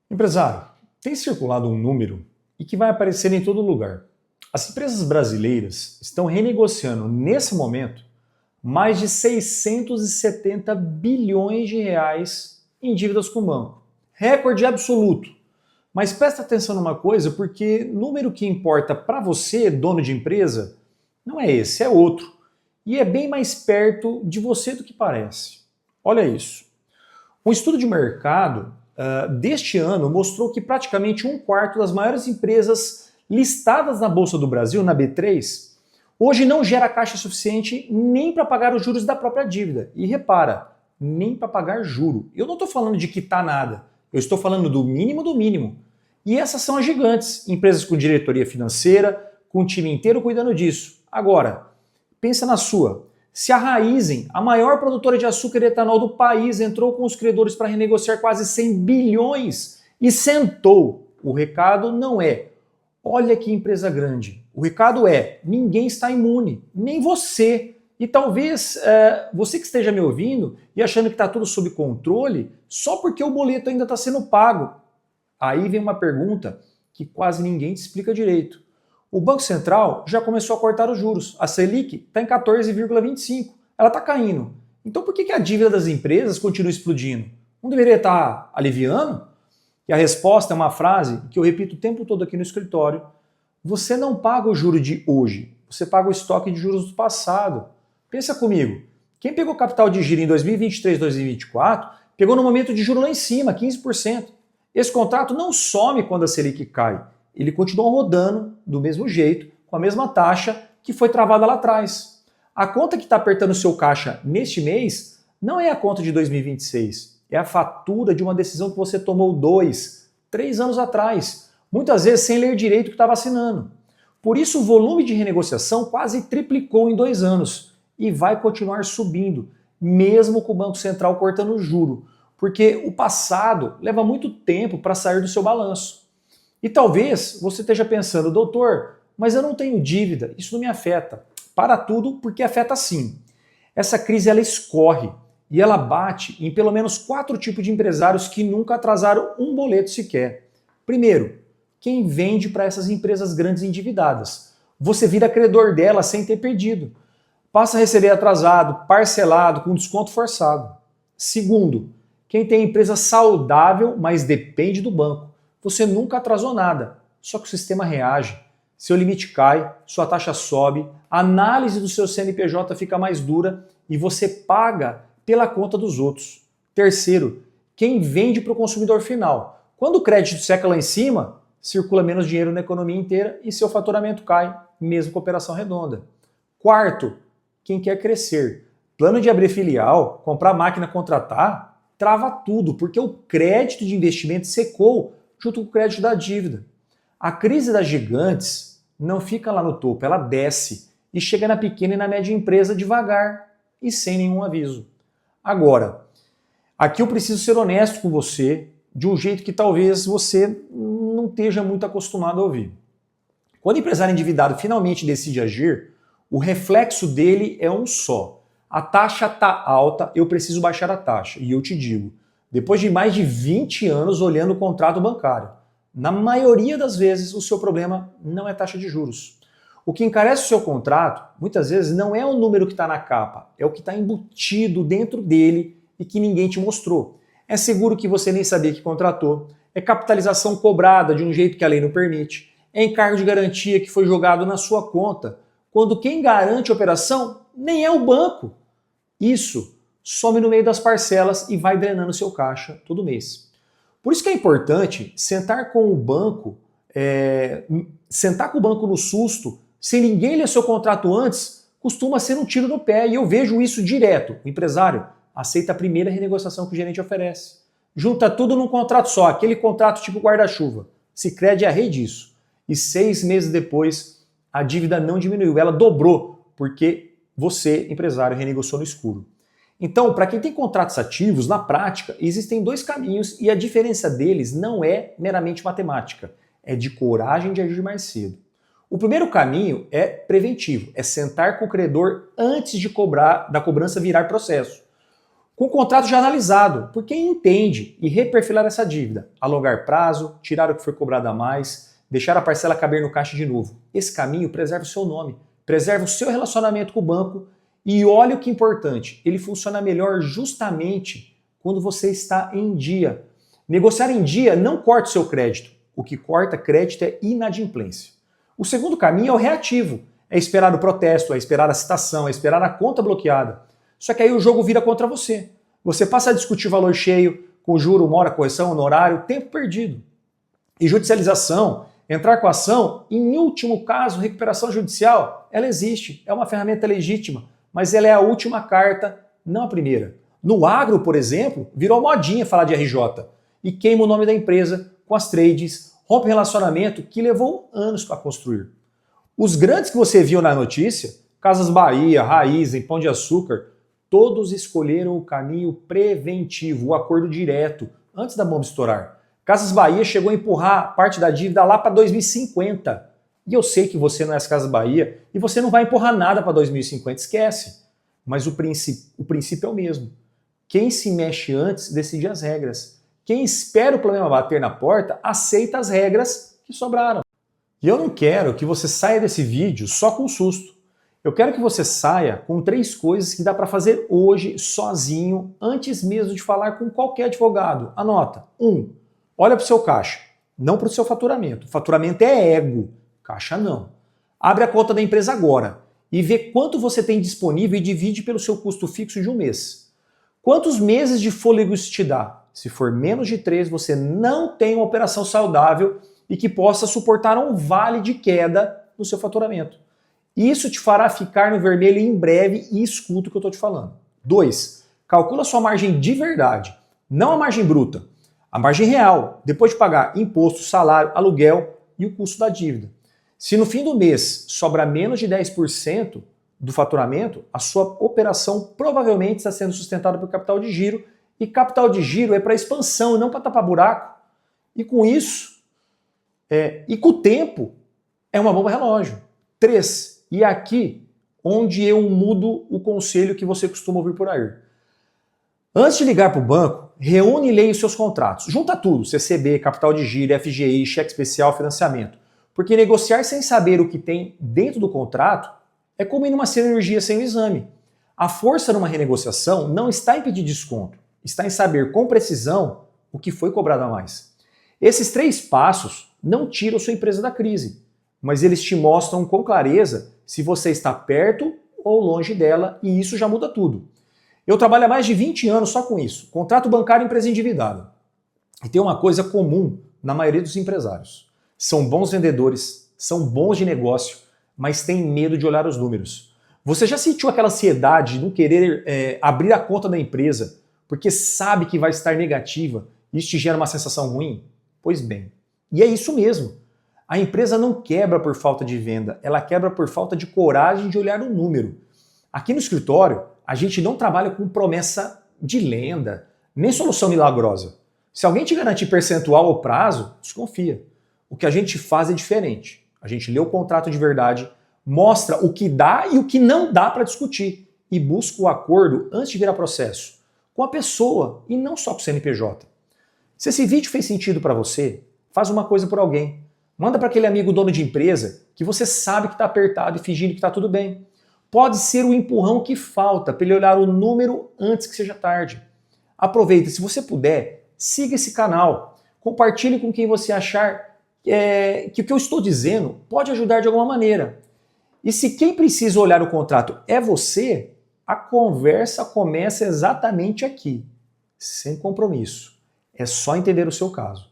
Empresário, tem circulado um número e que vai aparecer em todo lugar. As empresas brasileiras estão renegociando, nesse momento, mais de 670 bilhões de reais em dívidas com o banco. Recorde absoluto. Mas presta atenção numa coisa, porque número que importa para você, dono de empresa, não é esse, é outro. E é bem mais perto de você do que parece. Olha isso. Um estudo de mercado deste ano mostrou que praticamente um quarto das maiores empresas listadas na Bolsa do Brasil, na B3, hoje não gera caixa suficiente nem para pagar os juros da própria dívida. E repara, nem para pagar juro. Eu não estou falando de quitar nada, eu estou falando do mínimo do mínimo. E essas são as gigantes, empresas com diretoria financeira, com o time inteiro cuidando disso. Agora, pensa na sua. Se a Raízen, a maior produtora de açúcar e etanol do país, entrou com os credores para renegociar quase 100 bilhões e sentou, o recado não é olha que empresa grande. O recado é ninguém está imune, nem você. E talvez você que esteja me ouvindo e achando que está tudo sob controle só porque o boleto ainda está sendo pago. Aí vem uma pergunta que quase ninguém te explica direito. O Banco Central já começou a cortar os juros. A Selic está em 14,25. Ela está caindo. Então por que a dívida das empresas continua explodindo? Não deveria estar aliviando? E a resposta é uma frase que eu repito o tempo todo aqui no escritório. Você não paga o juro de hoje, você paga o estoque de juros do passado. Pensa comigo. Quem pegou capital de giro em 2023, 2024, pegou no momento de juro lá em cima, 15%. Esse contrato não some quando a Selic cai. Ele continua rodando do mesmo jeito, com a mesma taxa que foi travada lá atrás. A conta que está apertando o seu caixa neste mês não é a conta de 2026, é a fatura de uma decisão que você tomou 2, 3 anos atrás, muitas vezes sem ler direito o que estava assinando. Por isso o volume de renegociação quase triplicou em 2 anos e vai continuar subindo, mesmo com o Banco Central cortando o juro, porque o passado leva muito tempo para sair do seu balanço. E talvez você esteja pensando, doutor, mas eu não tenho dívida, isso não me afeta. Para tudo, porque afeta sim. Essa crise ela escorre e ela bate em pelo menos 4 tipos de empresários que nunca atrasaram um boleto sequer. Primeiro, quem vende para essas empresas grandes endividadas. Você vira credor dela sem ter pedido. Passa a receber atrasado, parcelado, com desconto forçado. Segundo, quem tem empresa saudável, mas depende do banco. Você nunca atrasou nada, só que o sistema reage. Seu limite cai, sua taxa sobe, a análise do seu CNPJ fica mais dura e você paga pela conta dos outros. Terceiro, quem vende para o consumidor final. Quando o crédito seca lá em cima, circula menos dinheiro na economia inteira e seu faturamento cai, mesmo com operação redonda. Quarto, quem quer crescer. Plano de abrir filial, comprar máquina, contratar, trava tudo, porque o crédito de investimento secou junto com o crédito da dívida. A crise das gigantes não fica lá no topo, ela desce e chega na pequena e na média empresa devagar e sem nenhum aviso. Agora, aqui eu preciso ser honesto com você de um jeito que talvez você não esteja muito acostumado a ouvir. Quando o empresário endividado finalmente decide agir, o reflexo dele é um só. A taxa está alta, eu preciso baixar a taxa. E eu te digo, depois de mais de 20 anos olhando o contrato bancário, na maioria das vezes o seu problema não é taxa de juros. O que encarece o seu contrato, muitas vezes, não é o número que está na capa, é o que está embutido dentro dele e que ninguém te mostrou. É seguro que você nem sabia que contratou, é capitalização cobrada de um jeito que a lei não permite, é encargo de garantia que foi jogado na sua conta, quando quem garante a operação nem é o banco. Isso some no meio das parcelas e vai drenando seu caixa todo mês. Por isso que é importante sentar com o banco no susto, sem ninguém ler seu contrato antes, costuma ser um tiro no pé. E eu vejo isso direto. O empresário aceita a primeira renegociação que o gerente oferece. Junta tudo num contrato só, aquele contrato tipo guarda-chuva. Sicredi é rei disso. E 6 meses depois, a dívida não diminuiu, ela dobrou, porque você, empresário, renegociou no escuro. Então, para quem tem contratos ativos, na prática, existem 2 caminhos e a diferença deles não é meramente matemática, é de coragem de agir mais cedo. O primeiro caminho é preventivo, é sentar com o credor antes de da cobrança virar processo. com o contrato já analisado, por quem entende, e reperfilar essa dívida, alongar prazo, tirar o que foi cobrado a mais, deixar a parcela caber no caixa de novo. Esse caminho preserva o seu nome, preserva o seu relacionamento com o banco e olha o que é importante, ele funciona melhor justamente quando você está em dia. Negociar em dia não corta o seu crédito, o que corta crédito é inadimplência. O segundo caminho é o reativo, é esperar o protesto, é esperar a citação, é esperar a conta bloqueada. Só que aí o jogo vira contra você. Você passa a discutir valor cheio, com juro, mora, correção, honorário, tempo perdido. E judicialização, entrar com a ação, em último caso, recuperação judicial, ela existe, é uma ferramenta legítima, mas ela é a última carta, não a primeira. No agro, por exemplo, virou modinha falar de RJ e queima o nome da empresa com as trades, rompe relacionamento que levou anos para construir. Os grandes que você viu na notícia, Casas Bahia, Raizen, Pão de Açúcar, todos escolheram o caminho preventivo, o acordo direto, antes da bomba estourar. Casas Bahia chegou a empurrar parte da dívida lá para 2050. E eu sei que você não é as Casas Bahia e você não vai empurrar nada para 2050, esquece. Mas o princípio é o mesmo. Quem se mexe antes decide as regras. Quem espera o problema bater na porta aceita as regras que sobraram. E eu não quero que você saia desse vídeo só com susto. Eu quero que você saia com 3 coisas que dá para fazer hoje sozinho, antes mesmo de falar com qualquer advogado. Anota. 1. Olha para o seu caixa, não para o seu faturamento. Faturamento é ego, caixa não. Abre a conta da empresa agora e vê quanto você tem disponível e divide pelo seu custo fixo de um mês. Quantos meses de fôlego isso te dá? Se for menos de 3, você não tem uma operação saudável e que possa suportar um vale de queda no seu faturamento. Isso te fará ficar no vermelho em breve e escuta o que eu estou te falando. 2. Calcula a sua margem de verdade, não a margem bruta. A margem real, depois de pagar imposto, salário, aluguel e o custo da dívida. Se no fim do mês sobrar menos de 10% do faturamento, a sua operação provavelmente está sendo sustentada por capital de giro, e capital de giro é para expansão, não para tapar buraco. E com isso, com o tempo, é uma bomba relógio. 3. E aqui, onde eu mudo o conselho que você costuma ouvir por aí. Antes de ligar para o banco, reúne e leia os seus contratos. Junta tudo, CCB, capital de giro, FGI, cheque especial, financiamento. Porque negociar sem saber o que tem dentro do contrato é como ir numa cirurgia sem o exame. A força numa renegociação não está em pedir desconto, está em saber com precisão o que foi cobrado a mais. Esses 3 passos não tiram sua empresa da crise, mas eles te mostram com clareza se você está perto ou longe dela, e isso já muda tudo. Eu trabalho há mais de 20 anos só com isso, contrato bancário e empresa endividada. E tem uma coisa comum na maioria dos empresários. São bons vendedores, são bons de negócio, mas têm medo de olhar os números. Você já sentiu aquela ansiedade de não querer abrir a conta da empresa porque sabe que vai estar negativa e isso te gera uma sensação ruim? Pois bem, e é isso mesmo. A empresa não quebra por falta de venda, ela quebra por falta de coragem de olhar o número. Aqui no escritório, a gente não trabalha com promessa de lenda, nem solução milagrosa. Se alguém te garantir percentual ou prazo, desconfia. O que a gente faz é diferente. A gente lê o contrato de verdade, mostra o que dá e o que não dá para discutir e busca o acordo antes de virar processo, com a pessoa e não só com o CNPJ. Se esse vídeo fez sentido para você, faz uma coisa por alguém. Manda para aquele amigo dono de empresa que você sabe que está apertado e fingindo que está tudo bem. Pode ser o empurrão que falta para ele olhar o número antes que seja tarde. Aproveita, se você puder, siga esse canal. Compartilhe com quem você achar que o que eu estou dizendo pode ajudar de alguma maneira. E se quem precisa olhar o contrato é você, a conversa começa exatamente aqui, sem compromisso. É só entender o seu caso.